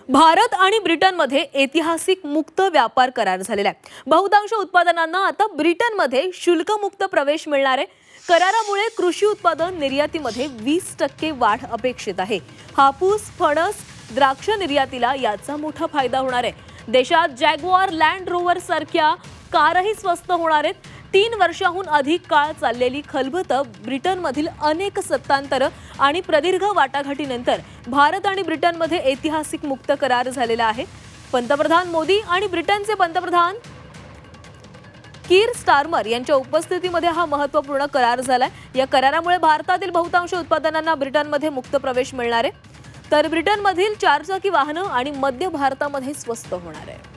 भारत आणि ब्रिटनमध्ये ऐतिहासिक मुक्त व्यापार करार झालेला आहे। बहुतांश उत्पादनांना आता ब्रिटनमध्ये शुल्कमुक्त प्रवेश मिळणार आहे। करारामुळे कृषी उत्पादन निर्यातीमध्ये 20% वाढ अपेक्षित आहे। हापूस, फणस, द्राक्ष निर्यातीला याचा मोठा फायदा होणार आहे। देशात जॅग्वार, लँड रोवर सारख्या कारही स्वस्त होणार आहेत। 3 वर्षांहून अधिक काळ चाललेली खलबतं, ब्रिटनमधील अनेक सत्तांतर आणि प्रदीर्घ वाटाघाटीनंतर भारत आणि ब्रिटनमध्ये ऐतिहासिक मुक्त करार झालेला आहे। पंतप्रधान मोदी आणि ब्रिटनचे पंतप्रधान कीर स्टारमर यांच्या उपस्थितीमध्ये हा महत्त्वपूर्ण करार झालाय। या करारामुळे भारतातील बहुतांश उत्पादनांना ब्रिटनमध्ये मुक्त प्रवेश मिळणार आहे, तर ब्रिटनमधील 4 चाकी वाहनं आणि मध्य भारतामध्ये स्वस्त होणार आहे।